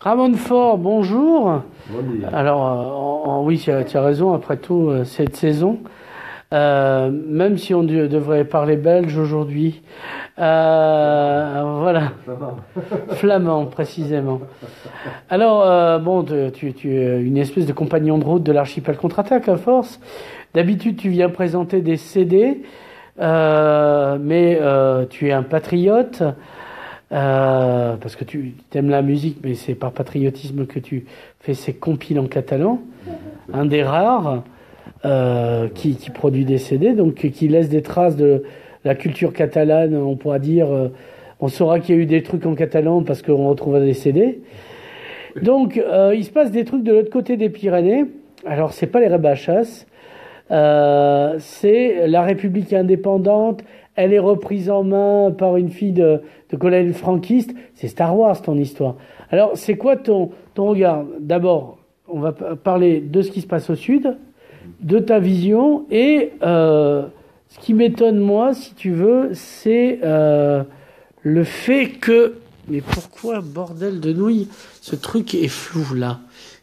Ramon Fort, bonjour. Bon dia. Alors, oui, tu as raison, après tout, cette saison, même si on devrait parler belge aujourd'hui, voilà, flamand précisément. Alors, bon, tu es une espèce de compagnon de route de l'archipel contre-attaque à force. D'habitude, tu viens présenter des CD, mais tu es un patriote. Parce que tu aimes la musique, mais c'est par patriotisme que tu fais ces compiles en catalan. Un des rares qui produit des CD, donc qui laisse des traces de la culture catalane. On pourra dire, on saura qu'il y a eu des trucs en catalan parce qu'on retrouve des CD. Donc, il se passe des trucs de l'autre côté des Pyrénées. Alors, c'est pas les Rebachas, c'est la République indépendante. Elle est reprise en main par une fille de colonel franquiste. C'est Star Wars, ton histoire. Alors, c'est quoi ton regard? D'abord, on va parler de ce qui se passe au sud, de ta vision, et ce qui m'étonne, moi, si tu veux, c'est le fait que... Mais pourquoi, bordel de nouilles, ce truc est flou, là?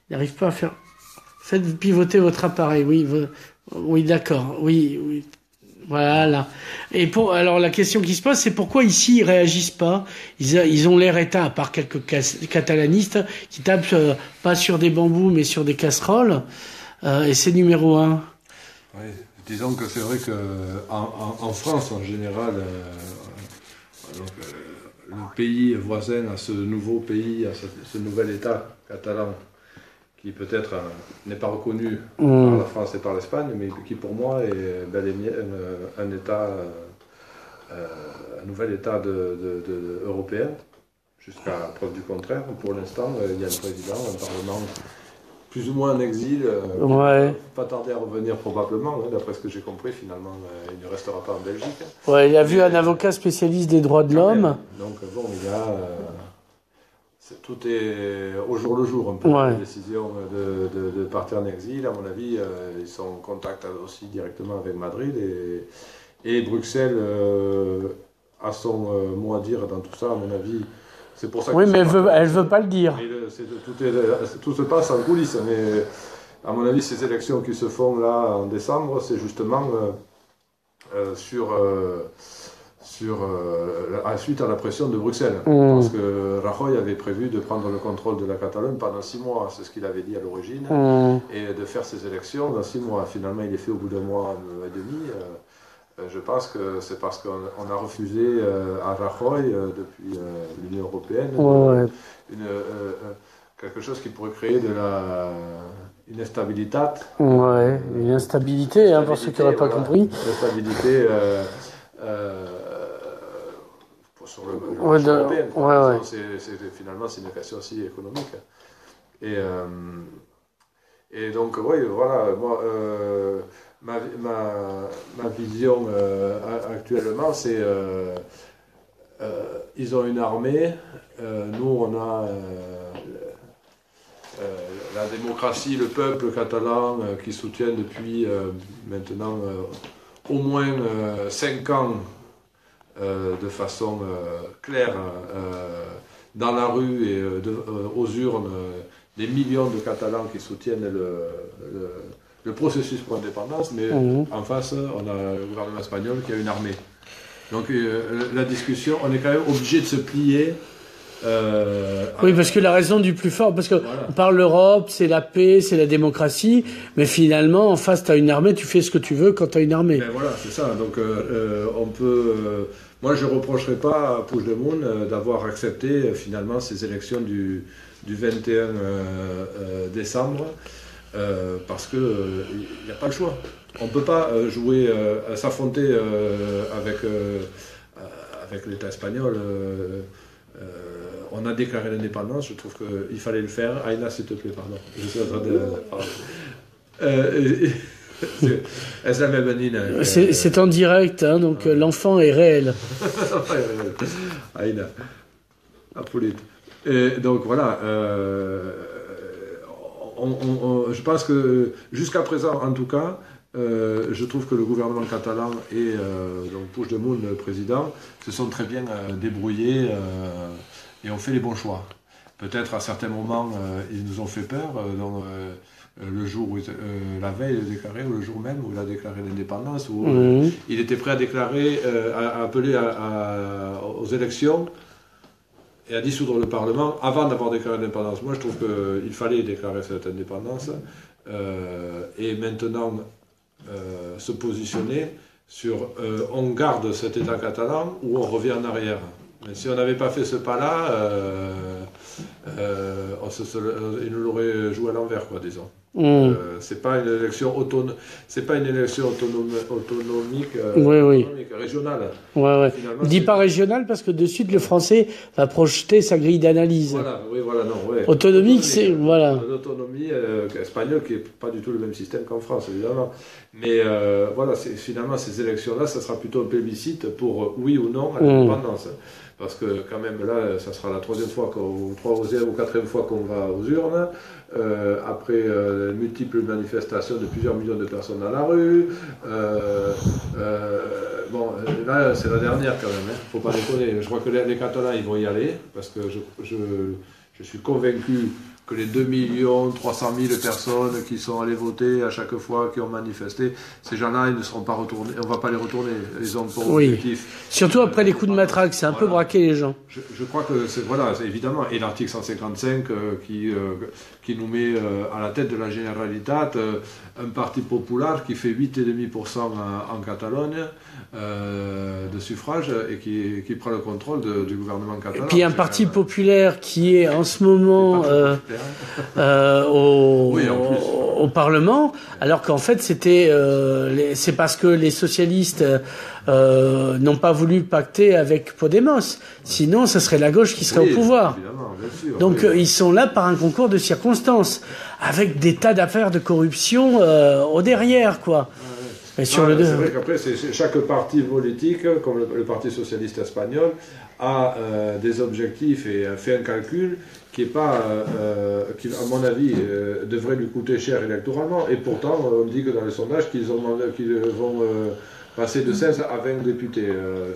Il n'arrive pas à faire... Faites pivoter votre appareil, oui. Oui, d'accord, oui. Voilà. Et alors la question qui se pose, c'est pourquoi ici ils réagissent pas. Ils ont l'air éteints, à part quelques catalanistes qui tapent pas sur des bambous mais sur des casseroles. Et c'est numéro 1. Oui, disons que c'est vrai que en France en général, le pays voisin à ce nouveau pays, à ce nouvel État catalan, qui peut-être n'est pas reconnu par la France et par l'Espagne, mais qui pour moi est bel et bien un nouvel État européen, jusqu'à preuve du contraire. Pour l'instant, il y a un président, un parlement plus ou moins en exil, pas tarder à revenir probablement, hein, d'après ce que j'ai compris, finalement, il ne restera pas en Belgique. Ouais, il a vu un avocat spécialiste des droits de l'homme. Donc bon, il y a... tout est au jour le jour, un peu, la décision de partir en exil. À mon avis, ils sont en contact aussi directement avec Madrid et Bruxelles a son mot à dire dans tout ça, à mon avis. C'est pour ça que mais elle veut pas le dire. Tout se passe en coulisses, mais à mon avis, ces élections qui se font là en décembre, c'est justement suite à la pression de Bruxelles. Parce que Rajoy avait prévu de prendre le contrôle de la Catalogne pendant 6 mois, c'est ce qu'il avait dit à l'origine, et de faire ses élections dans 6 mois. Finalement, il est fait au bout d'un mois et demi. Je pense que c'est parce qu'on a refusé à Rajoy, depuis l'Union européenne, quelque chose qui pourrait créer une instabilité. Une instabilité, pour ceux qui n'auraient pas compris. Une instabilité sur le marché européen. Finalement, c'est une question aussi économique. Et donc, oui, voilà, moi, ma vision actuellement, c'est ils ont une armée, nous, on a la démocratie, le peuple catalan qui soutient depuis maintenant au moins 5 ans de façon claire dans la rue et aux urnes des millions de Catalans qui soutiennent le processus pour l'indépendance, mais en face on a le gouvernement espagnol qui a une armée. Donc la discussion, on est quand même obligé de se plier. Oui, parce que la raison du plus fort, parce que on parle l'Europe, c'est la paix, c'est la démocratie, mais finalement, en face, tu as une armée, tu fais ce que tu veux quand tu as une armée. Ben voilà, c'est ça. Donc, on peut. Moi, je ne reprocherai pas à Puigdemont d'avoir accepté finalement ces élections du 21 décembre, parce qu'il n'y a pas le choix. On ne peut pas s'affronter avec l'État espagnol. On a déclaré l'indépendance, je trouve qu'il fallait le faire. Aïna, s'il te plaît, pardon. Je suis en train de... C'est en direct, hein, donc l'enfant est réel. Aïna, Apollite. Et donc voilà, je pense que jusqu'à présent, en tout cas, je trouve que le gouvernement catalan et donc Puigdemont, le président, se sont très bien débrouillés et ont fait les bons choix. peut-être à certains moments, ils nous ont fait peur. Le jour où la veille il a déclaré, ou le jour même où il a déclaré l'indépendance, où il était prêt à déclarer, à appeler aux élections et à dissoudre le Parlement avant d'avoir déclaré l'indépendance. Moi, je trouve qu'il fallait déclarer cette indépendance et maintenant se positionner sur on garde cet État catalan ou on revient en arrière. Mais si on n'avait pas fait ce pas-là, il nous l'aurait joué à l'envers, quoi, disons. C'est pas une élection autonomique, régionale. Dis pas régionale parce que de suite le français va projeter sa grille d'analyse. Autonomique, c'est l'autonomie espagnole qui est pas du tout le même système qu'en France, évidemment. Mais finalement ces élections-là, ça sera plutôt un plébiscite pour oui ou non à l'indépendance. Parce que quand même là, ça sera la troisième ou quatrième fois qu'on va aux urnes, après multiples manifestations de plusieurs millions de personnes dans la rue. Là, c'est la dernière quand même, faut pas déconner. Je crois que les Catalans, ils vont y aller, parce que je suis convaincu que les 2 300 000 personnes qui sont allées voter à chaque fois, qui ont manifesté, ces gens-là, ils ne seront pas retournés, on ne va pas les retourner, ils ont pour objectif. Surtout après les coups de matraque, c'est un peu braqué les gens. Je crois que c'est évidemment, et l'article 155 qui nous met à la tête de la Generalitat un parti populaire qui fait 8,5% en Catalogne de suffrage et qui prend le contrôle du gouvernement catalan. Et puis un parti populaire qui est en ce moment au Parlement, alors qu'en fait c'est parce que les socialistes n'ont pas voulu pacter avec Podemos. Sinon, ce serait la gauche qui serait au pouvoir. Bien sûr, donc ils sont là par un concours de circonstances, avec des tas d'affaires de corruption au derrière, quoi. C'est vrai qu'après, chaque parti politique, comme le Parti socialiste espagnol, a des objectifs et fait un calcul qui, qui à mon avis, devrait lui coûter cher électoralement. Et pourtant, on dit que dans les sondages qu'ils vont passer de 16 à 20 députés.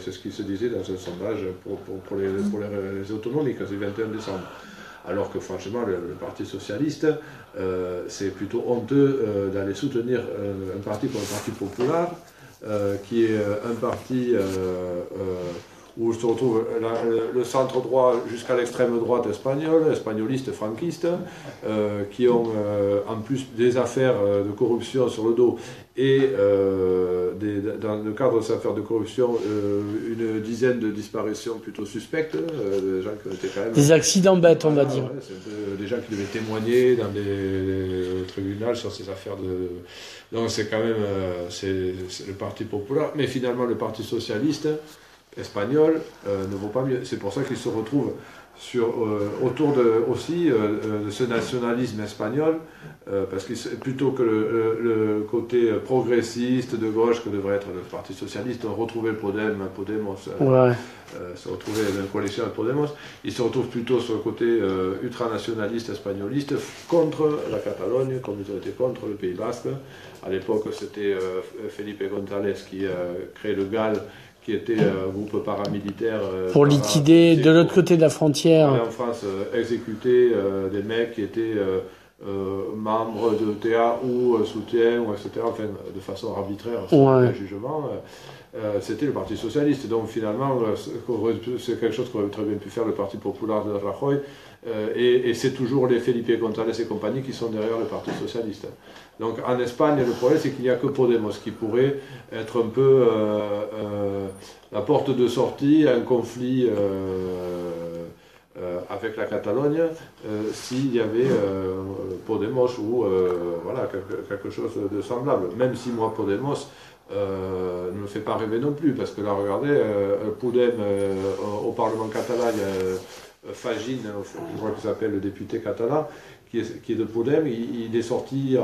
C'est ce qui se disait dans un sondage pour les autonomiques, c'est le 21 décembre. Alors que franchement, le Parti socialiste, c'est plutôt honteux d'aller soutenir un parti comme le Parti populaire, qui est un parti où se retrouve le centre droit jusqu'à l'extrême droite espagnole, espagnoliste, franquiste, qui ont en plus des affaires de corruption sur le dos et dans le cadre de ces affaires de corruption, une dizaine de disparitions plutôt suspectes, des gens qui étaient quand même... Des accidents bêtes, on va dire. Ouais, c'est des gens qui devaient témoigner dans des tribunaux sur ces affaires de... Donc c'est quand même c'est le Parti populaire, mais finalement le Parti socialiste espagnol ne vaut pas mieux. C'est pour ça qu'il se retrouve autour aussi de ce nationalisme espagnol, parce que plutôt que le côté progressiste de gauche que devrait être le Parti socialiste, on retrouvait Podemos, se retrouvait dans la coalition avec Podemos, il se retrouve plutôt sur le côté ultranationaliste espagnoliste contre la Catalogne, comme ils ont été contre le Pays Basque. À l'époque, c'était Felipe González qui créait le GAL, qui était un groupe paramilitaire pour liquider de l'autre côté de la frontière. En France, exécuter des mecs qui étaient membres de TA ou soutiens, etc., enfin, de façon arbitraire, sans jugement. C'était le Parti socialiste. Donc finalement, c'est quelque chose qu'aurait très bien pu faire le Parti populaire de Rajoy. Et c'est toujours les Felipe González et compagnie qui sont derrière le Parti socialiste. Donc en Espagne, le problème c'est qu'il n'y a que Podemos qui pourrait être un peu la porte de sortie à un conflit avec la Catalogne s'il y avait Podemos ou quelque chose de semblable. Même si moi Podemos ne me fait pas rêver non plus, parce que là regardez, Podem au Parlement catalan, Fagin, je crois qu'il s'appelle le député catalan, qui est de Podem, il est sorti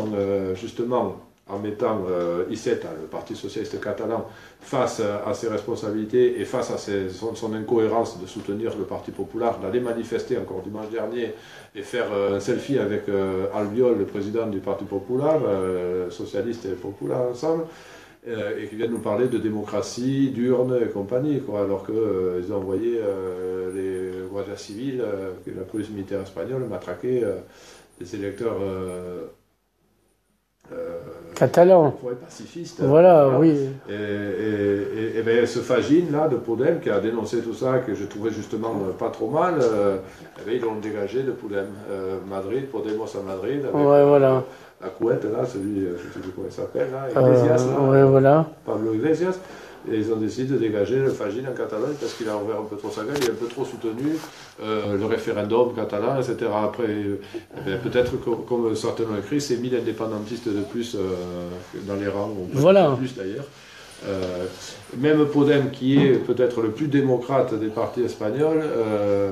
justement en mettant Iceta, le Parti socialiste catalan, face à ses responsabilités et face à son incohérence de soutenir le Parti populaire, d'aller manifester encore dimanche dernier et faire un selfie avec Albiol, le président du Parti populaire, socialiste et populaire ensemble, et qui vient nous parler de démocratie, d'urnes et compagnie, quoi, alors qu'ils ont envoyé les Guardia Civile, la police militaire espagnole, matraquait des électeurs catalans. Pacifistes. Voilà, oui. Et ben, ce Fagin là de Podem qui a dénoncé tout ça, que je trouvais justement pas trop mal, eh ben, ils l'ont dégagé de Podem. Madrid, Podemos à Madrid, avec voilà. la couette là, celui, je ne sais plus comment il s'appelle, là, Iglesias, voilà. Pablo Iglesias. Et ils ont décidé de dégager le Fagin en Catalogne parce qu'il a ouvert un peu trop sa gueule, il a un peu trop soutenu le référendum catalan, etc. Après, peut-être comme certains écrit, c'est 1000 indépendantistes de plus dans les rangs, ou voilà. plus d'ailleurs. Même Podem, qui est peut-être le plus démocrate des partis espagnols,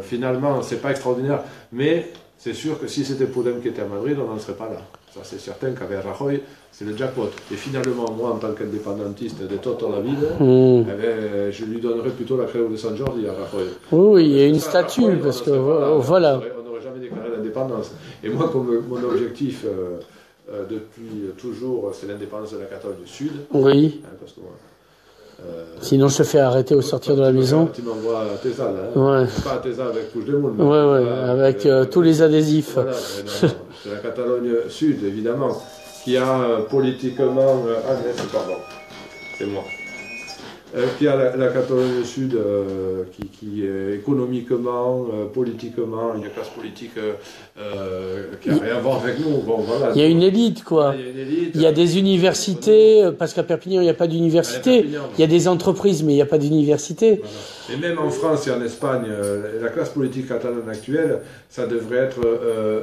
finalement, c'est pas extraordinaire, mais c'est sûr que si c'était Podem qui était à Madrid, on n'en serait pas là. Ça, c'est certain qu'avec Rajoy, c'est le jackpot. Et finalement, moi, en tant qu'indépendantiste de toute la vie, je lui donnerais plutôt la crève de San Jordi à Rajoy. Oui, il y a une statue, Rajoy, parce que voilà. On n'aurait jamais déclaré l'indépendance. Et moi, comme mon objectif depuis toujours, c'est l'indépendance de la Catalogne du Sud. Oui. Parce que, sinon, je te fais arrêter au sortir de la maison. Tu m'envoies à Tézal, ouais. Pas à Tézal avec Puigdemont. Ouais, avec tous les adhésifs. Voilà, c'est la Catalogne Sud, évidemment, qui a politiquement... pardon, c'est moi. Qui a la Catalogne Sud qui économiquement, politiquement, une classe politique qui n'a rien à voir avec nous. Bon, voilà, il y a une élite, quoi. Il y a des universités, parce qu'à Perpignan, il n'y a pas d'université. Il y a des entreprises, mais il n'y a pas d'université. Voilà. Et même en France et en Espagne, la classe politique catalane actuelle, ça devrait être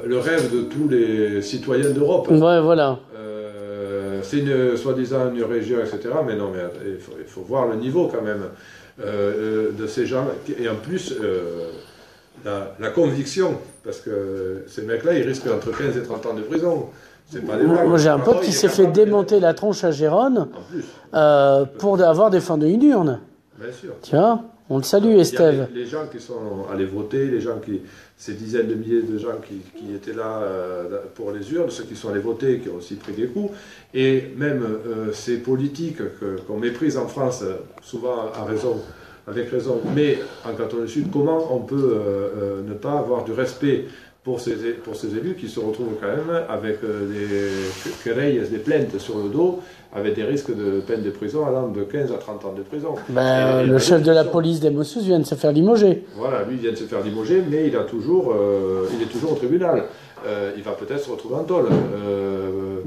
le rêve de tous les citoyens d'Europe. Ouais, voilà. C'est soi-disant une région, etc. Mais non, mais il faut voir le niveau quand même de ces gens. Et en plus, la conviction, parce que ces mecs-là, ils risquent entre 15 et 30 ans de prison. C'est pas des blagues. Moi, j'ai un pote qui s'est fait démonter la tronche à Gérone pour avoir défendu une urne. Bien sûr. Tiens, on le salue, Estève. Les gens qui sont allés voter, ces dizaines de milliers de gens qui étaient là pour les urnes, ceux qui sont allés voter, qui ont aussi pris des coups, et même ces politiques qu'on méprise en France, souvent avec raison, mais en Catalogne Sud, comment on peut ne pas avoir du respect pour ces élus qui se retrouvent quand même avec des querelles, des plaintes sur le dos, avec des risques de peine de prison allant de 15 à 30 ans de prison. Le chef de la police des Mossos vient de se faire limoger. Voilà, lui vient de se faire limoger, mais il est toujours au tribunal. Il va peut-être se retrouver en tôle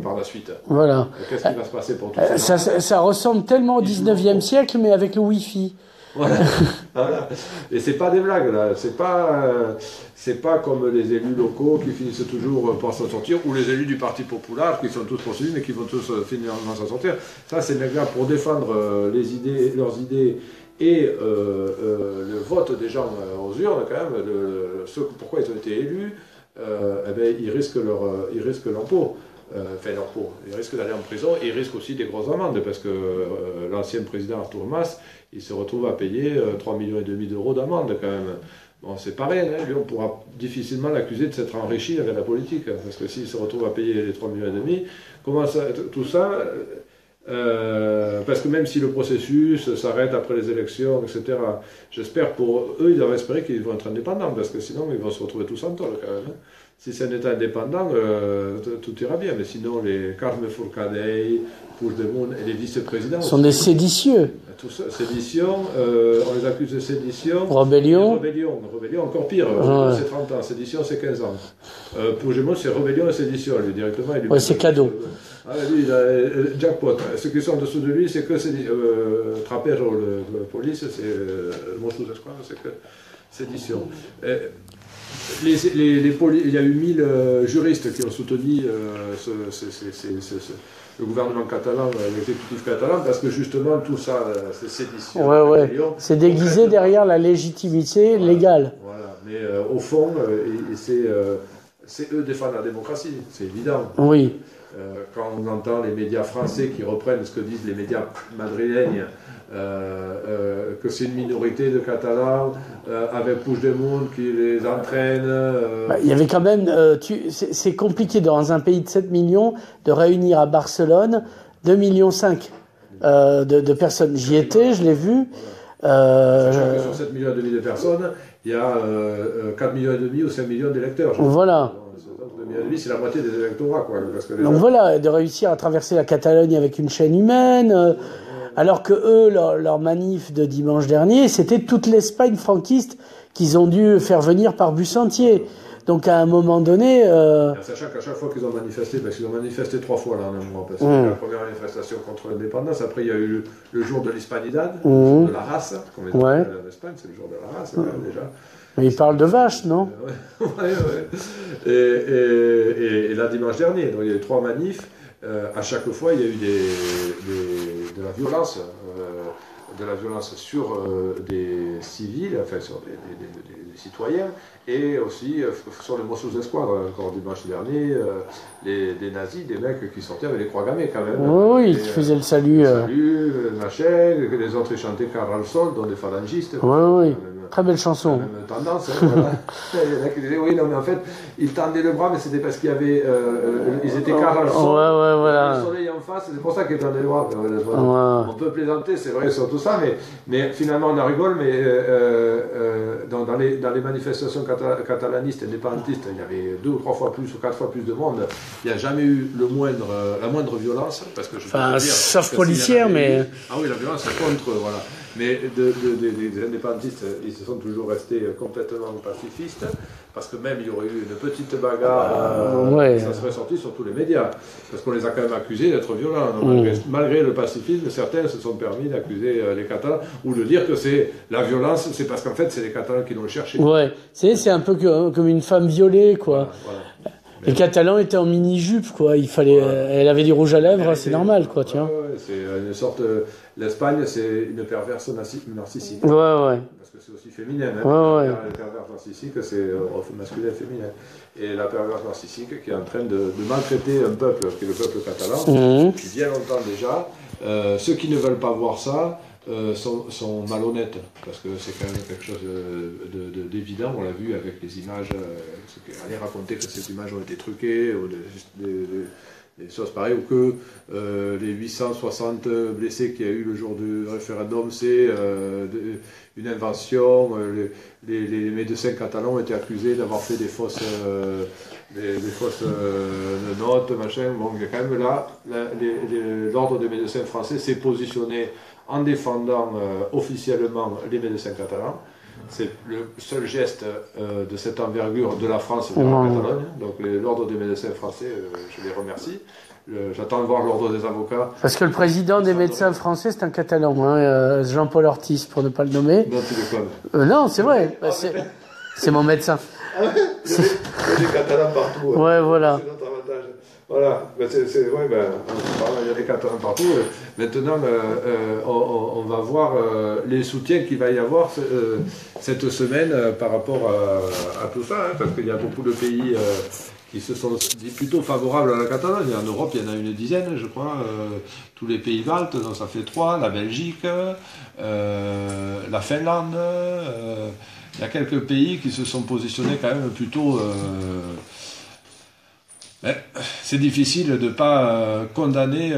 par la suite. Voilà. Qu'est-ce qui va se passer pour tout ça ça ressemble tellement au 19e siècle, mais avec le Wi-Fi. Voilà. Voilà. Et c'est pas des blagues là, c'est pas comme les élus locaux qui finissent toujours par s'en sortir, ou les élus du Parti Populaire qui sont tous poursuivis mais qui vont tous finir par s'en sortir. Ça, c'est là pour défendre leurs idées et le vote des gens aux urnes quand même, pourquoi ils ont été élus, eh bien, ils risquent leur peau. Ils risquent d'aller en prison et ils risquent aussi des grosses amendes parce que l'ancien président Artur Mas, il se retrouve à payer 3,5 millions d'euros d'amende quand même. Bon, c'est pareil, hein, lui on pourra difficilement l'accuser de s'être enrichi avec la politique, parce que s'il se retrouve à payer les 3,5 millions, comment ça, tout ça, parce que même si le processus s'arrête après les élections, etc., j'espère pour eux, ils doivent espérer qu'ils vont être indépendants, parce que sinon ils vont se retrouver tous en tôle quand même. Hein. Si c'est un État indépendant, tout ira bien, mais sinon les Carme Forcadell, Puigdemont et les vice-présidents sont des séditieux. Tout ça, sédition, on les accuse de sédition. Rébellion, encore pire. C'est 30 ans, sédition c'est 15 ans. Puigdemont c'est rébellion et sédition, lui directement. Oui, c'est cadeau. Lui, il a jackpot. Ceux qui sont en dessous de lui, c'est que Trapero, la police, c'est le mot sous espoir, c'est que sédition. Il y a eu 1000 juristes qui ont soutenu le gouvernement catalan, l'exécutif catalan, parce que justement tout ça, c'est sédition. Ouais. C'est déguisé derrière la légitimité légale. Voilà, mais au fond, c'est eux défendent la démocratie, c'est évident. Oui. Quand on entend les médias français qui reprennent ce que disent les médias madrilènes, que c'est une minorité de Catalans avec Puigdemont qui les entraîne. Il y avait quand même, c'est compliqué dans un pays de 7 millions de réunir à Barcelone 2,5 millions de personnes. J'y étais, je l'ai vu. Sachant que sur 7,5 millions de personnes, il y a 4,5 millions ou 5 millions d'électeurs. Voilà. 2,5 millions, c'est la moitié des électorats, quoi. Parce que Donc voilà, de réussir à traverser la Catalogne avec une chaîne humaine, alors que eux, leur manif de dimanche dernier, c'était toute l'Espagne franquiste qu'ils ont dû faire venir par bus entier. Donc à un moment donné... Sachant qu'à chaque fois qu'ils ont manifesté, parce qu'ils ont manifesté 3 fois là en un mois, parce que la première manifestation contre l'indépendance, après il y a eu le jour de l'Hispanidad, le jour de la race, comme on dit en Espagne, c'est le jour de la race, déjà. Mais ils parlent de vaches, non? Ouais. Et là, dimanche dernier, donc il y a eu 3 manifs. À chaque fois, il y a eu de la violence. De la violence sur des civils, enfin sur des citoyens, et aussi sur les Mossos d'Esquadre. Encore dimanche dernier, des nazis, des mecs qui sortaient avec les croix gammées quand même. Oui, qui faisaient le salut. Le salut, machin, que les autres chantaient Carl Sol, dont des phalangistes. Oui. Très belle chanson. Même tendance, hein, voilà. Il y en a qui disaient, oui, non, mais en fait, ils tendaient le bras, mais c'était parce qu'il y avait. Ils étaient Carl Sol. Voilà. Le soleil en face, c'est pour ça qu'ils tendaient le bras. On peut plaisanter, c'est vrai, sur tout ça, mais finalement, on en rigole, mais dans les manifestations catalanistes, indépendantistes, il y avait 2 ou 3 fois plus ou 4 fois plus de monde. Il n'y a jamais eu la moindre violence, parce que je peux dire, sauf policière, mais... Ah oui, la violence, c'est contre, voilà. Mais des indépendantistes, ils se sont toujours restés complètement pacifistes, parce que même il y aurait eu une petite bagarre, ça serait sorti sur tous les médias, parce qu'on les a quand même accusés d'être violents. Donc, malgré le pacifisme, certains se sont permis d'accuser les Catalans, ou de dire que c'est la violence, c'est parce qu'en fait c'est les Catalans qui l'ont cherché. Ouais, c'est un peu comme une femme violée, quoi. Voilà. Les Catalans étaient en mini-jupe, quoi. Il fallait, elle avait du rouge à lèvres, c'est normal, quoi, tiens. C'est une sorte. L'Espagne, c'est une perverse narcissique. Ouais. Parce que c'est aussi féminin. Hein. La perverse narcissique, c'est masculin et féminin. Et la perverse narcissique qui est en train de maltraiter un peuple, qui est le peuple catalan, depuis bien longtemps déjà. Ceux qui ne veulent pas voir ça sont malhonnêtes, parce que c'est quand même quelque chose d'évident. On l'a vu avec les images. Aller raconter que ces images ont été truquées, ou des choses pareilles, ou que les 860 blessés qu'il y a eu le jour du référendum, c'est une invention. Les médecins catalans ont été accusés d'avoir fait des fausses notes, machin. Bon, il y a quand même là, l'ordre des médecins français s'est positionné en défendant officiellement les médecins catalans. C'est le seul geste de cette envergure de la France vers la Catalogne. Donc l'ordre des médecins français, je les remercie. J'attends de voir l'ordre des avocats. Parce que le président des médecins français, c'est un Catalan, hein, Jean-Paul Ortiz, pour ne pas le nommer. Non, tu le non, c'est vrai. C'est mon médecin. Il y a des Catalans partout. Ouais, voilà. C'est notre avantage. Voilà, il y a des Catalans partout. Maintenant, on va voir les soutiens qu'il va y avoir cette semaine par rapport à tout ça, hein, parce qu'il y a beaucoup de pays qui se sont dit plutôt favorables à la Catalogne. En Europe, il y en a une dizaine, je crois, tous les pays baltes, donc ça fait 3, la Belgique, la Finlande. Il y a quelques pays qui se sont positionnés quand même plutôt... Mais c'est difficile de ne pas condamner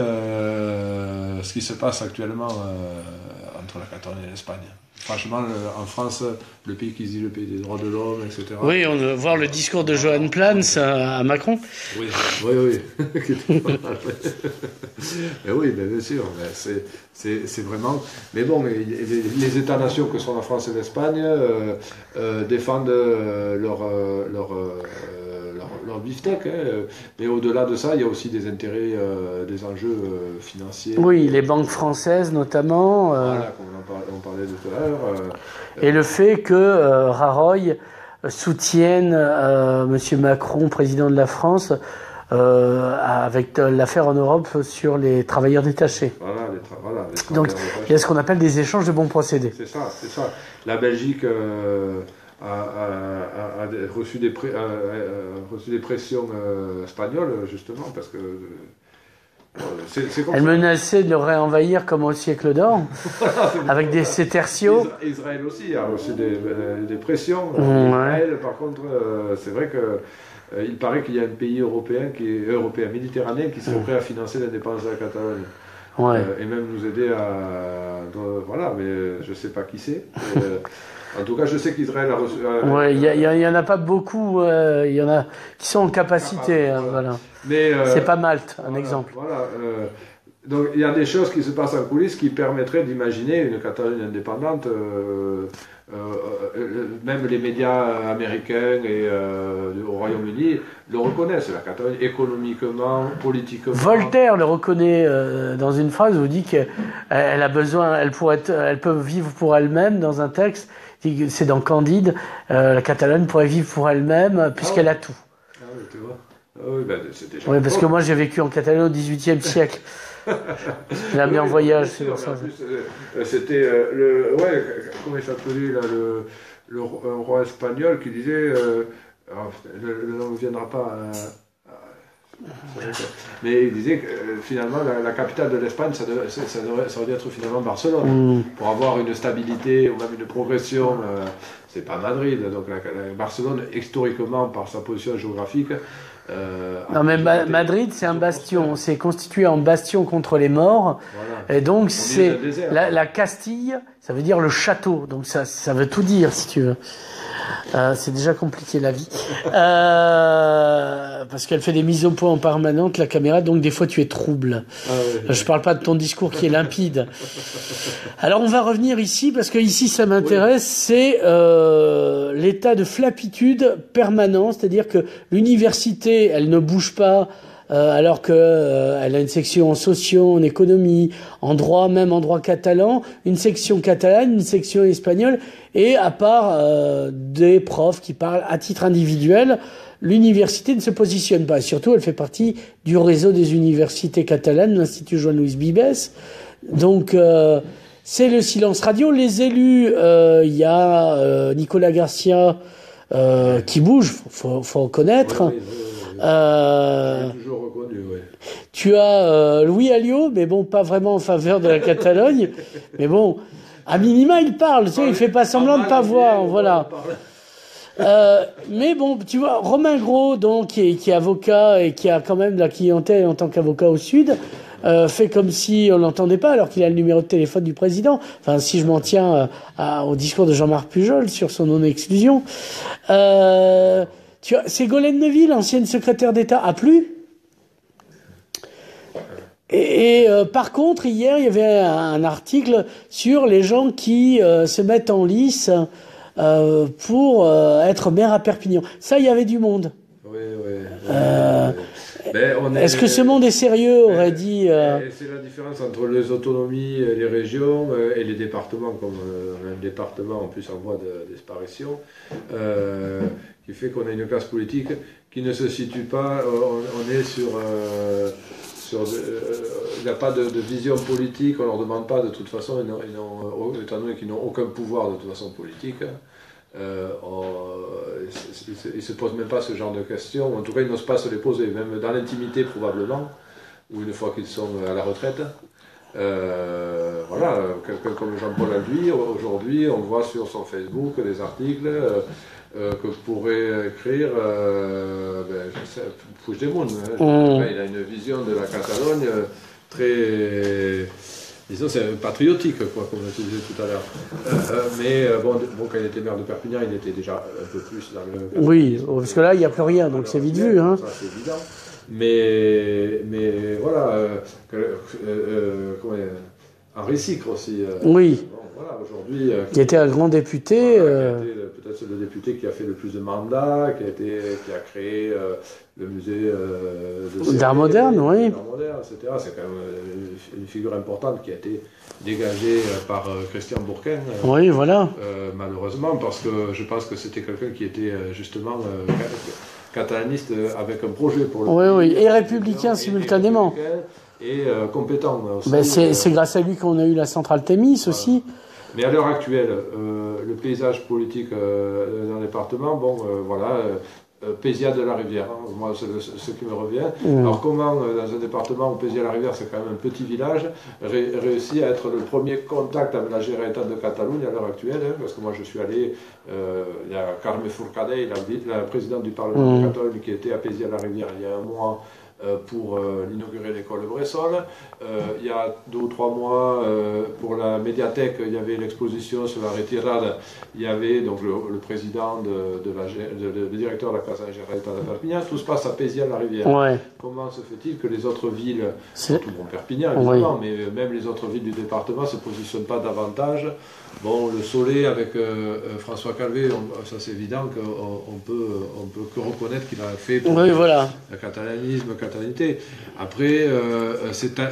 ce qui se passe actuellement entre la Catalogne et l'Espagne. Franchement, en France, le pays qui dit le pays des droits de l'homme, etc. Oui, on va voir le discours de Johan Plans à Macron. Oui. Mais oui, bien sûr. C'est vraiment... Mais bon, les États-nations que sont la France et l'Espagne défendent leur beefsteak, hein. Mais au-delà de ça, il y a aussi des intérêts, des enjeux financiers. Oui, les banques françaises notamment. Voilà, comme on parlait tout à l'heure. Et le fait que Rajoy soutienne M. Macron, président de la France, avec l'affaire en Europe sur les travailleurs détachés. Voilà, donc il y a ce qu'on appelle des échanges de bons procédés. C'est ça. La Belgique a reçu des pressions espagnoles, justement, parce que elle menaçait de le réenvahir comme au siècle d'or, avec des sétertiaux. Israël aussi a reçu des pressions. Israël, par contre, c'est vrai que il paraît qu'il y a un pays européen méditerranéen qui serait prêt à financer l'indépendance de la Catalogne. Et même nous aider à... voilà, mais je ne sais pas qui c'est. En tout cas, je sais qu'Israël a reçu... Ouais, il y en a pas beaucoup, il y en a qui sont en capacité, voilà. Mais, c'est pas Malte, un voilà, exemple. Voilà. Donc il y a des choses qui se passent en coulisses qui permettraient d'imaginer une Catalogne indépendante. Même les médias américains et au Royaume-Uni le reconnaissent, la Catalogne, économiquement, politiquement. Voltaire le reconnaît dans une phrase où il dit qu'elle a besoin, elle peut vivre pour elle-même dans un texte. C'est dans Candide, la Catalogne pourrait vivre pour elle-même puisqu'elle a tout. Ah oui, tu vois. Ah oui, ben, c'est déjà parce que moi j'ai vécu en Catalogne au XVIIIe siècle. Je l'ai amené en voyage, c'est pour ça. C'était comment il s'appelait là, un roi espagnol qui disait, le nom ne viendra pas. Mais il disait que finalement la capitale de l'Espagne, ça aurait dû être finalement Barcelone, pour avoir une stabilité ou même une progression. C'est pas Madrid, donc Barcelone, historiquement, par sa position géographique. Non mais Madrid c'est un bastion, c'est constitué en bastion contre les morts, voilà. Et donc c'est la Castille, ça veut dire le château, donc ça veut tout dire si tu veux. C'est déjà compliqué la vie, parce qu'elle fait des mises au point en permanence la caméra, donc des fois tu es trouble. Je parle pas de ton discours qui est limpide. Alors on va revenir ici parce que ici ça m'intéresse, c'est l'état de flappitude permanent, c'est-à-dire que l'université elle ne bouge pas. Alors que elle a une section en sociaux, en économie, en droit, même en droit catalan, une section catalane, une section espagnole, et à part des profs qui parlent à titre individuel, l'université ne se positionne pas. Et surtout, elle fait partie du réseau des universités catalanes, l'Institut Joan Luis Vives. Donc, c'est le silence radio. Les élus, il y a Nicolas Garcia qui bouge, faut reconnaître. Toujours reconnu, ouais. Tu as Louis Alliot, mais bon, pas vraiment en faveur de la Catalogne. Mais bon, à minima, il parle, tu sais, il fait pas semblant de pas voir, voilà. Mais bon, tu vois, Romain Gros, donc, qui est avocat et qui a quand même de la clientèle en tant qu'avocat au Sud, fait comme si on l'entendait pas, alors qu'il a le numéro de téléphone du président. Enfin, si je m'en tiens au discours de Jean-Marc Pujol sur son non-exclusion. Ségolène Neuville, ancienne secrétaire d'État, a plu. Et par contre, hier, il y avait un article sur les gens qui se mettent en lice pour être maire à Perpignan. Ça, il y avait du monde. Oui. Est-ce que ce monde est sérieux, aurait dit... C'est la différence entre les autonomies, les régions et les départements, comme un département en plus en voie de disparition, qui fait qu'on a une classe politique qui ne se situe pas, on est sur il n'y a pas de vision politique, on ne leur demande pas de toute façon, étant donné qu'ils n'ont aucun pouvoir de toute façon politique, ils ne se posent même pas ce genre de questions, en tout cas ils n'osent pas se les poser, même dans l'intimité probablement, ou une fois qu'ils sont à la retraite. Voilà, quelqu'un comme Jean-Paul Alduy, aujourd'hui on voit sur son Facebook des articles que pourrait écrire Puigdemont. Il a une vision de la Catalogne très, disons, c'est patriotique, quoi, comme je disais tout à l'heure. Mais bon, quand il était maire de Perpignan, il était déjà un peu plus dans le... Oui, parce que là, il n'y a plus rien, donc c'est vite vu. Hein. Ça, c'est évident. Mais voilà, Henri Sicre aussi. Oui. Bon, voilà, aujourd'hui... qui était un grand député. Peut-être le député qui a fait le plus de mandats, qui a créé le musée d'art moderne, oui. D'art moderne, etc. C'est quand même une figure importante qui a été dégagée par Christian Bourquin. Oui, voilà. Malheureusement, parce que je pense que c'était quelqu'un qui était justement catalaniste avec un projet pour le pays. Oui, et républicain simultanément. Et compétent aussi. Ben c'est grâce à lui qu'on a eu la centrale Thémis aussi. Mais à l'heure actuelle, le paysage politique dans le département, Pézia de la Rivière, hein, moi c'est ce qui me revient. Alors comment, dans un département où Pézia de la Rivière, c'est quand même un petit village, réussit à être le premier contact avec la Generalitat de Catalogne à l'heure actuelle, hein, parce que moi je suis allé, il y a Carme Forcadell, la présidente du Parlement de Catalogne, qui était à Pézia de la Rivière il y a un mois, pour inaugurer l'école de Bressol. Il y a 2 ou 3 mois, pour la médiathèque, il y avait l'exposition sur la retirade. Il y avait donc le président, le directeur de la Casa Generalitat de Perpignan. Tout se passe à Pézières-la-Rivière. Ouais. Comment se fait-il que les autres villes, surtout Perpignan évidemment, mais même les autres villes du département ne se positionnent pas davantage? Bon, le Soleil avec François Calvet, ça c'est évident qu'on peut que reconnaître qu'il a fait pour Oui, voilà. le catalanisme, la catalanité. Après,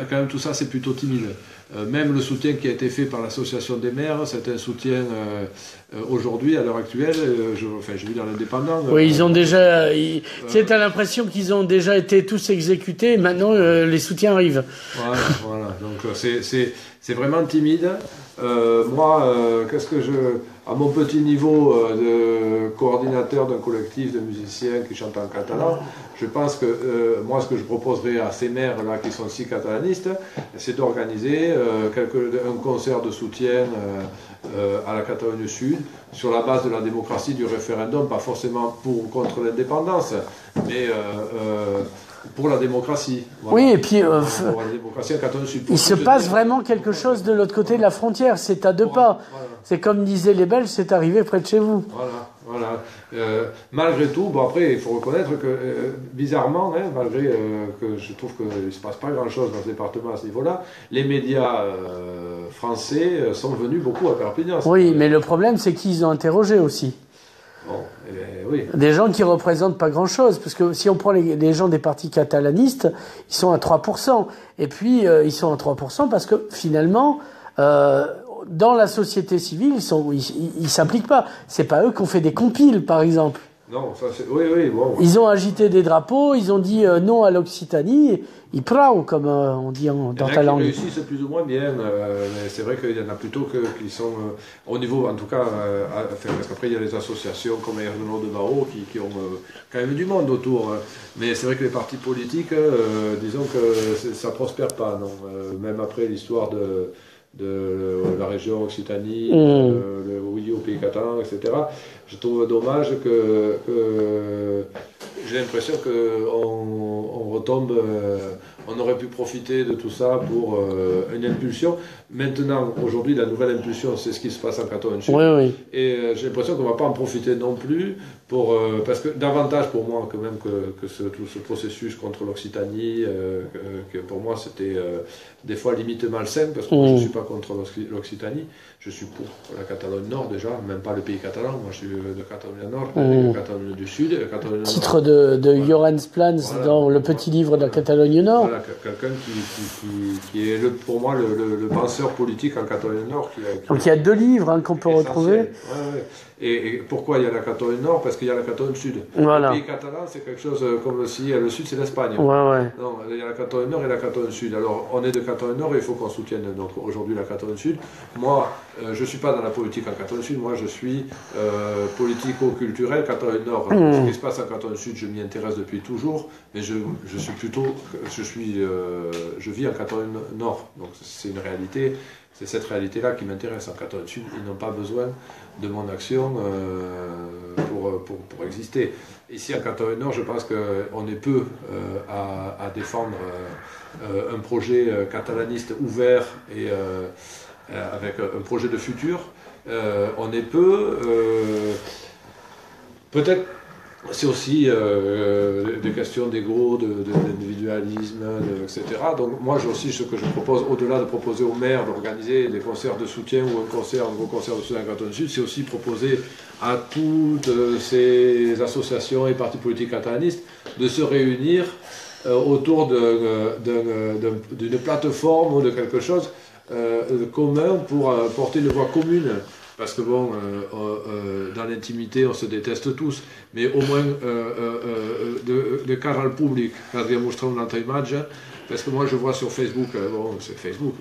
quand même tout ça c'est plutôt timide. Même le soutien qui a été fait par l'association des maires, c'est un soutien aujourd'hui, à l'heure actuelle, je vis dans l'Indépendant. Oui, ils ont déjà... Tu as l'impression qu'ils ont déjà été tous exécutés, et maintenant les soutiens arrivent. Voilà. Donc c'est vraiment timide. Moi, à mon petit niveau de coordinateur d'un collectif de musiciens qui chantent en catalan, je pense que moi, ce que je proposerais à ces maires-là qui sont si catalanistes, c'est d'organiser un concert de soutien à la Catalogne Sud, sur la base de la démocratie du référendum, pas forcément pour ou contre l'indépendance, mais pour la démocratie. Voilà. Oui, et puis pour la démocratie en Catalogne Sud. Il se passe vraiment quelque chose de l'autre côté de la frontière, c'est à 2 pas. Voilà. C'est comme disaient les Belges, c'est arrivé près de chez vous. Voilà. Malgré tout, bon après, il faut reconnaître que, bizarrement, malgré que je trouve qu'il ne se passe pas grand-chose dans ce département à ce niveau-là, les médias français sont venus beaucoup à Perpignan. Oui, mais le problème, c'est qu'ils ont interrogé aussi. Bon, oui. Des gens qui représentent pas grand-chose, parce que si on prend les gens des partis catalanistes, ils sont à 3%. Et puis, ils sont à 3% parce que, finalement... dans la société civile, ils s'impliquent pas. C'est pas eux qui ont fait des compiles, par exemple. Non, ça c'est... Oui, bon. Ils ont agité des drapeaux, ils ont dit non à l'Occitanie, ils prau, comme on dit dans ta langue. Ils réussissent plus ou moins bien, mais c'est vrai qu'il y en a plutôt qui sont, au niveau, en tout cas, parce qu'après il y a les associations comme Ernono de Mao qui ont quand même du monde autour. Mais c'est vrai que les partis politiques, disons que ça prospère pas, non. Même après l'histoire de la région Occitanie, le oui au pays catalan, etc. Je trouve dommage que j'ai l'impression qu'on retombe, on aurait pu profiter de tout ça pour une impulsion. Maintenant, aujourd'hui, la nouvelle impulsion, c'est ce qui se passe en Catalogne Sud. Oui. Et j'ai l'impression qu'on ne va pas en profiter non plus, parce que davantage pour moi quand même que tout ce processus contre l'Occitanie, que pour moi c'était des fois limite malsain, parce que moi, je ne suis pas contre l'Occitanie, je suis pour la Catalogne Nord déjà, même pas le pays catalan, moi je suis de Catalogne Nord, la Catalogne du Sud, la Catalogne Titre de Joran Plans dans le petit livre de la Catalogne Nord. Voilà, quelqu'un qui est pour moi le penseur politique en Catalogne Nord. Donc il y a 2 livres qu'on peut retrouver. Ouais. Et pourquoi il y a la Catalogne Nord? Parce qu'il y a la Catalogne Sud. Voilà. Le pays catalan, c'est quelque chose comme si le Sud, c'est l'Espagne. Ouais. Non, il y a la Catalogne Nord et la Catalogne Sud. Alors, on est de Catalogne Nord et il faut qu'on soutienne donc aujourd'hui la Catalogne Sud. Moi, je ne suis pas dans la politique en Catalogne Sud. Moi, je suis politico-culturel Catalogne Nord. Ce qui se passe en Catalogne Sud, je m'y intéresse depuis toujours. Mais je vis en Catalogne Nord. Donc, c'est une réalité. C'est cette réalité-là qui m'intéresse. En Catalogne Sud, ils n'ont pas besoin de mon action pour exister. Ici, en Catalogne Nord, je pense qu'on est peu à défendre un projet catalaniste ouvert et avec un projet de futur. On est peu... peut-être... C'est aussi des questions d'ego, d'individualisme, etc. Donc moi aussi, ce que je propose, au-delà de proposer aux maires d'organiser des concerts de soutien ou un gros concert de soutien en Catalogne Sud, c'est aussi proposer à toutes ces associations et partis politiques catalanistes de se réunir autour d'une plateforme ou de quelque chose de commun pour porter une voix commune. Parce que bon, dans l'intimité, on se déteste tous, mais au moins de cara al public, kad je mostrăm la ta image, parce que moi je vois sur Facebook, bon c'est Facebook,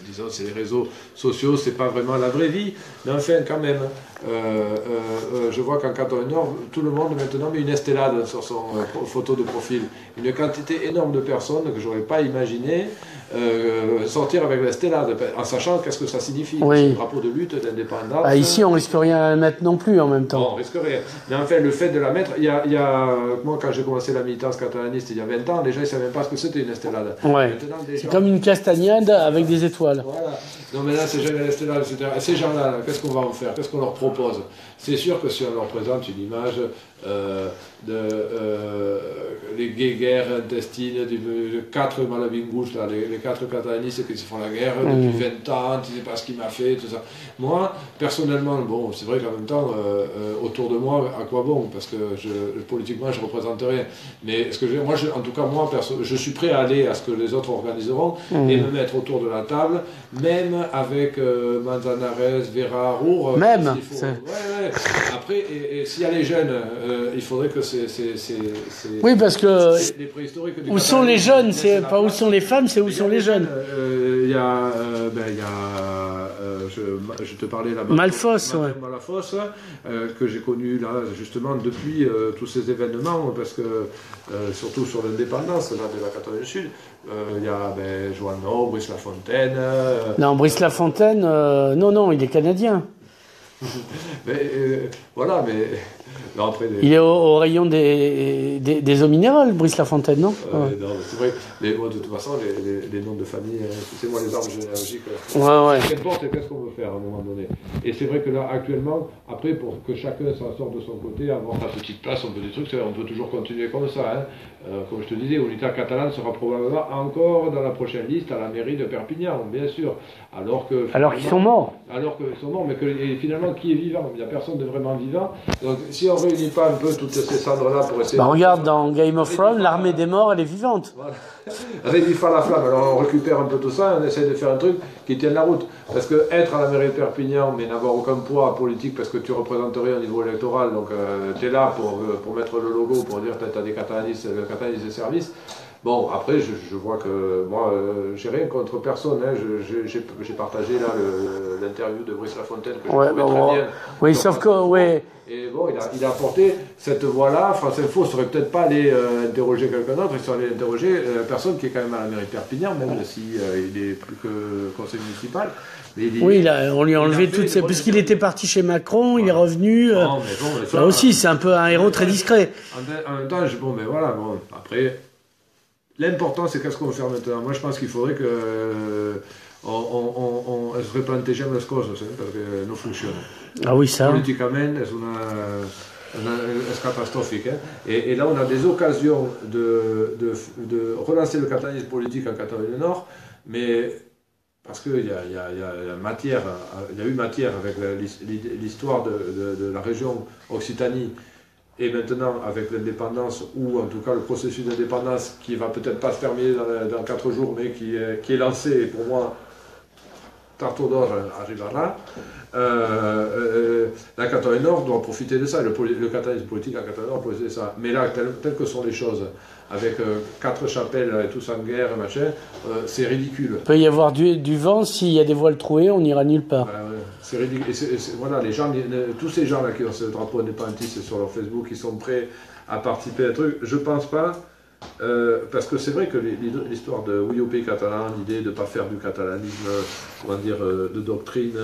disons c'est les réseaux sociaux, c'est pas vraiment la vraie vie, mais enfin quand même, je vois qu'en Catalogne Nord, tout le monde maintenant met une estelade sur son photo de profil. Une quantité énorme de personnes que j'aurais pas imaginé sortir avec l'estelade, en sachant qu'est-ce que ça signifie. Oui. C'est un drapeau de lutte, d'indépendance. Ah, ici, on risque rien à la mettre non plus en même temps. Non, on risque rien. Mais enfin, le fait de la mettre, moi quand j'ai commencé la militance catalaniste il y a 20 ans, les gens ne savaient même pas ce que c'était une estelade. Ouais. C'est comme une castagnade avec des étoiles. Voilà. Non, mais là, c'est jamais l'estelade, etc. Et ces gens-là, qu'est-ce qu'on va en faire? Qu'est-ce qu'on leur propose? C'est sûr que si on leur présente une image les guerres intestines, de 4 malabingouches, là, les 4 catalanistes qui se font la guerre depuis 20 ans, tu sais pas ce qu'il m'a fait, tout ça. Moi, personnellement, bon, c'est vrai qu'en même temps, autour de moi, à quoi bon? Parce que politiquement, je représente rien. Mais ce que moi, en tout cas, moi, je suis prêt à aller à ce que les autres organiseront et me mettre autour de la table, même avec Manzanares, Vera, Roure. Même ouais. Après, et s'il y a les jeunes, il faudrait que oui, parce que les préhistoriques où sont les jeunes, c'est pas où sont les femmes, c'est où sont les jeunes. Il y a, je te parlais là-bas. Malfosse, ouais. Malafosse, que j'ai connu là justement depuis tous ces événements, parce que surtout sur l'indépendance là, de la Catalogne du Sud, il y a Joanneau, Brice Lafontaine. Non, Brice Lafontaine, non, il est canadien. Voilà, mais non, après, il est au rayon des eaux minérales, Brice Lafontaine, non? Non, c'est vrai. Mais moi, de toute façon, les noms de famille, tu sais, moi, les arbres généalogiques, ouais. Qu'importe, qu'est-ce qu'on veut faire à un moment donné. Et c'est vrai que là, actuellement, après, pour que chacun s'en sorte de son côté, avoir sa petite place, on peut des trucs, on peut toujours continuer comme ça. Hein. Comme je te disais, Unita Catalane sera probablement encore dans la prochaine liste à la mairie de Perpignan, bien sûr. Alors qu'ils sont morts. Alors qu'ils sont morts, mais et finalement, qui est vivant? Il n'y a personne de vraiment vivant. Donc, si on ne réunit pas un peu toutes ces cendres-là pour essayer... regarde, dans Game of Thrones, l'armée des morts, elle est vivante. Voilà. Rédifar la flamme. Alors, on récupère un peu tout ça, on essaie de faire un truc qui tienne la route. Parce que être à la mairie de Perpignan, mais n'avoir aucun poids politique, parce que tu représentes rien au niveau électoral, donc tu es là pour mettre le logo, pour dire que tu as des catalanistes de service. Bon, après, je vois que moi, j'ai rien contre personne. Hein. J'ai partagé là l'interview de Brice Lafontaine que je trouvais très bien. Oui, sauf que, ouais. Et bon, il a apporté cette voix-là. France Info ne serait peut-être pas allé interroger quelqu'un d'autre, ils seraient allés interroger la personne qui est quand même à la mairie de Perpignan, même si il est plus que conseil municipal. Oui, on lui a enlevé toutes ces... Puisqu'il était parti chez Macron, il est revenu... Non, mais bon, mais ça, là aussi, c'est un peu un héros très discret. En même temps, après... L'important, c'est qu'est-ce qu'on veut faire maintenant. Moi, je pense qu'il faudrait que on se replantegem les coses, parce que no funciona. Ah oui, ça. Politiquement, c'est catastrophique. Hein. Et là, on a des occasions de relancer le catalanisme politique en Catalogne du Nord, mais parce qu'il y a eu matière avec l'histoire de la région Occitanie. Et maintenant, avec l'indépendance, ou en tout cas le processus d'indépendance qui va peut-être pas se terminer dans 4 jours, mais qui est lancé, et pour moi, Tarteau d'or arrivera, la Catalogne Nord doit profiter de ça, le catalanisme politique en Catalogne Nord doit profiter de ça. Mais là, telles que sont les choses, avec 4 chapelles et tous en guerre, machin, c'est ridicule. Il peut y avoir du vent, s'il y a des voiles trouées, on n'ira nulle part. C'est ridicule. Voilà, les gens, tous ces gens-là qui ont ce drapeau indépendantiste sur leur Facebook, qui sont prêts à participer à un truc, je pense pas. Parce que c'est vrai que l'histoire de oui au pays catalan, l'idée de ne pas faire du catalanisme, comment dire, de doctrine,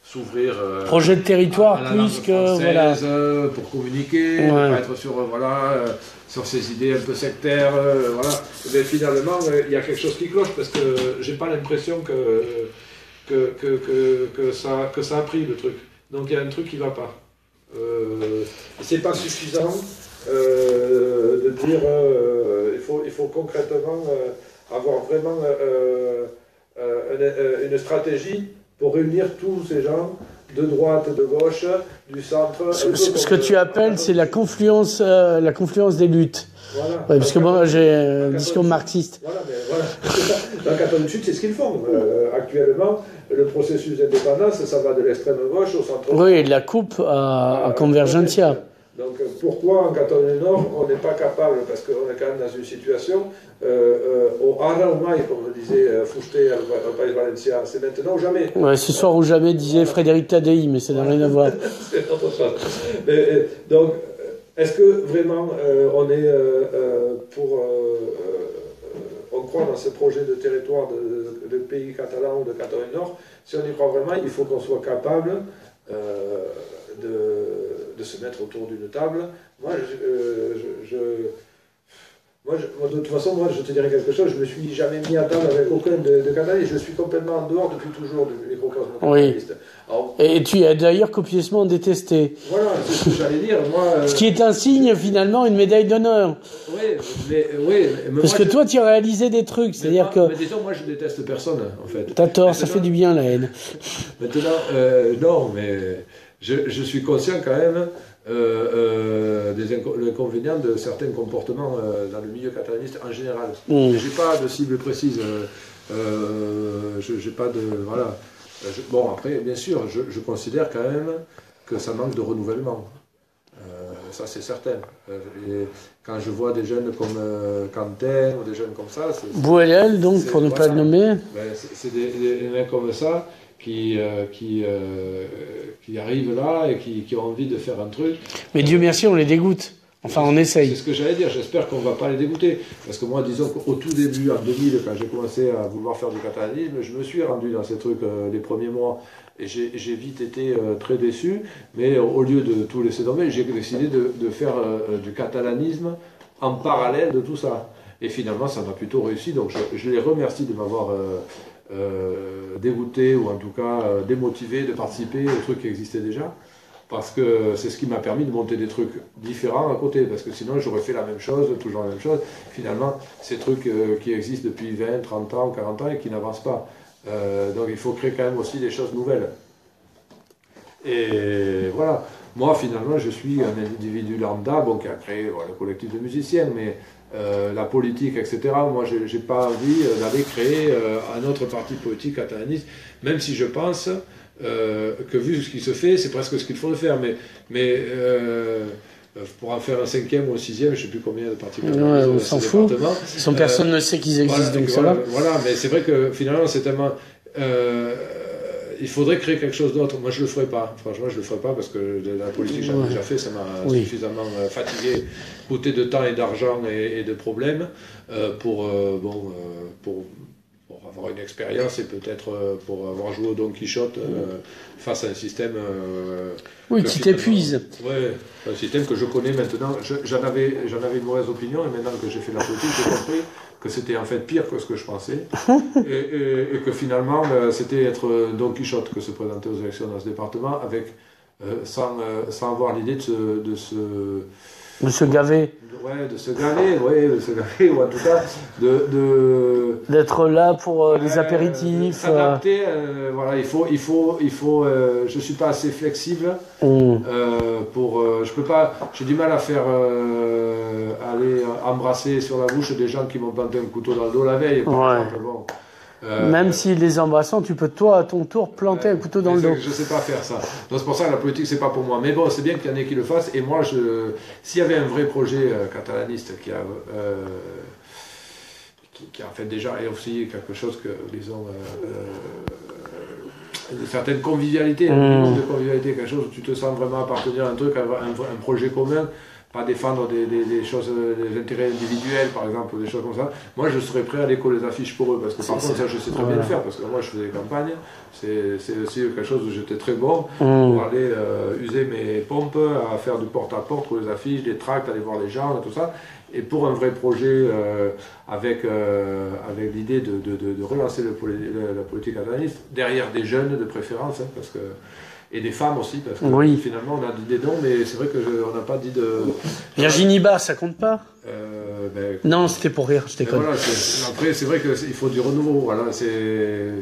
s'ouvrir projet de territoire à la plus que française, voilà, pour communiquer, pas être sur ces idées un peu sectaires, voilà. Mais finalement, il y a quelque chose qui cloche parce que j'ai pas l'impression que ça a pris le truc. Donc il y a un truc qui va pas. C'est pas suffisant. De dire il faut concrètement avoir vraiment une stratégie pour réunir tous ces gens de droite, de gauche, du centre. Ce que tu appelles, c'est la confluence des luttes. Voilà. Ouais, parce que moi, j'ai un discours marxiste. Voilà, mais voilà. Dans le Catalogne du Sud, c'est ce qu'ils font. Actuellement, le processus d'indépendance, ça va de l'extrême gauche au centre. Oui, de la coupe à Convergencia. Donc pourquoi en Catalogne Nord on n'est pas capable, parce qu'on est quand même dans une situation, au ara ou mai, comme disait Fuste au Pays Valencien, c'est maintenant ou jamais. Ouais, ce soir ou jamais, disait Frédéric Tadei, mais ça n'a rien à voir. C'est autre chose. Donc, est-ce que vraiment on est pour... on croit dans ce projet de territoire de pays catalan ou de Catalogne Nord? Si on y croit vraiment, il faut qu'on soit capable de se mettre autour d'une table. Moi, de toute façon, moi, je te dirais quelque chose, je ne me suis jamais mis à table avec aucun de Catalan, je suis complètement en dehors depuis toujours du microcosme catalaniste. Oui. Et tu as d'ailleurs copieusement détesté. Voilà, c'est ce que j'allais dire. Moi, ce qui est un signe, finalement, une médaille d'honneur. Oui, mais parce que toi, tu as réalisé des trucs, c'est-à-dire que... Mais disons, moi, je déteste personne, en fait. T'as tort, ça fait du bien, la haine. Maintenant, non, mais je suis conscient quand même des inconvénients de certains comportements dans le milieu catalaniste en général. Mais j'ai pas de cible précise. J'ai pas de... Voilà. Bon, après, bien sûr, je considère quand même que ça manque de renouvellement. Ça, c'est certain. Et quand je vois des jeunes comme Quentin ou des jeunes comme ça... Bouellel, donc, pour ne pas le nommer. C'est des mecs comme ça qui arrivent là et qui ont envie de faire un truc. Mais Dieu merci, on les dégoûte. Enfin, on essaye. C'est ce que j'allais dire. J'espère qu'on ne va pas les dégoûter. Parce que moi, disons qu'au tout début, en 2000, quand j'ai commencé à vouloir faire du catalanisme, je me suis rendu dans ces trucs les premiers mois. Et j'ai vite été très déçu. Mais au lieu de tout laisser tomber, j'ai décidé de faire du catalanisme en parallèle de tout ça. Et finalement, ça m'a plutôt réussi. Donc, je les remercie de m'avoir dégoûté ou en tout cas démotivé de participer aux trucs qui existaient déjà. Parce que c'est ce qui m'a permis de monter des trucs différents à côté, parce que sinon j'aurais fait la même chose, toujours la même chose. Finalement, ces trucs qui existent depuis 20, 30 ans, 40 ans et qui n'avancent pas. Donc il faut créer quand même aussi des choses nouvelles. Et voilà, moi finalement je suis un individu lambda, bon, qui a créé le collectif de musiciens, mais la politique, etc., moi j'ai pas envie d'aller créer un autre parti politique catalaniste, même si je pense... que vu ce qui se fait, c'est presque ce qu'il faudrait faire, mais pour en faire un 5e ou un 6e, je ne sais plus combien de partis catalanistes on s'en fout. Personne ne sait qu'ils existent, donc ça va. Voilà, mais c'est vrai que finalement, c'est tellement... il faudrait créer quelque chose d'autre. Moi, je ne le ferai pas. Franchement, je ne le ferai pas parce que la politique que j'ai déjà fait, ça m'a suffisamment fatigué, coûté de temps et d'argent et de problèmes pour avoir une expérience et peut-être pour avoir joué au Don Quichotte face à un système... oui, qui t'épuise. Oui, un système que je connais maintenant. J'en avais une mauvaise opinion et maintenant que j'ai fait la politique, j'ai compris que c'était en fait pire que ce que je pensais et que finalement c'était être Don Quichotte que se présenter aux élections dans ce département avec, sans avoir l'idée de se gaver. De se gaver, ou en tout cas d'être là pour les apéritifs. S'adapter, voilà, il faut. Je suis pas assez flexible pour. Je peux pas. J'ai du mal à faire aller embrasser sur la bouche des gens qui m'ont planté un couteau dans le dos la veille. Par exemple, bon. Même si les embrassant, tu peux toi à ton tour planter un couteau dans le dos. Je ne sais pas faire ça. Donc c'est pour ça que la politique c'est pas pour moi. Mais bon, c'est bien qu'il y en ait qui le fassent. Et moi, s'il y avait un vrai projet catalaniste qui a en fait déjà et aussi quelque chose que disons une certaine convivialité, un niveau de convivialité, quelque chose où tu te sens vraiment appartenir à un truc, un projet commun. Pas défendre des choses, des intérêts individuels par exemple, ou des choses comme ça. Moi je serais prêt à aller coller les affiches pour eux, parce que par contre ça je sais très bien le faire, parce que moi je faisais des campagnes, c'est aussi quelque chose où j'étais très bon, pour aller user mes pompes, à faire du porte-à-porte, coller les affiches, des tracts, aller voir les gens, et tout ça. Et pour un vrai projet avec l'idée de relancer la politique catalaniste, derrière des jeunes de préférence, hein, parce que... Et des femmes aussi, parce que finalement on a dit des noms, mais c'est vrai qu'on n'a pas dit de... Virginie Bas, ça compte pas non, c'était pour rire, je déconne. Voilà, après, c'est vrai qu'il faut du renouveau, voilà, c'est...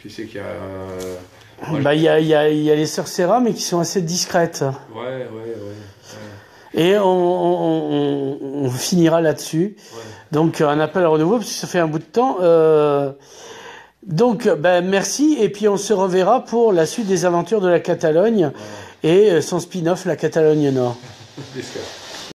qui c'est qu'il y a... Il y a les sœurs Serra, mais qui sont assez discrètes. Ouais. Et on finira là-dessus. Ouais. Donc un appel à renouveau, parce que ça fait un bout de temps... Donc, merci, et puis on se reverra pour la suite des aventures de la Catalogne. et son spin-off, la Catalogne Nord. Biscat.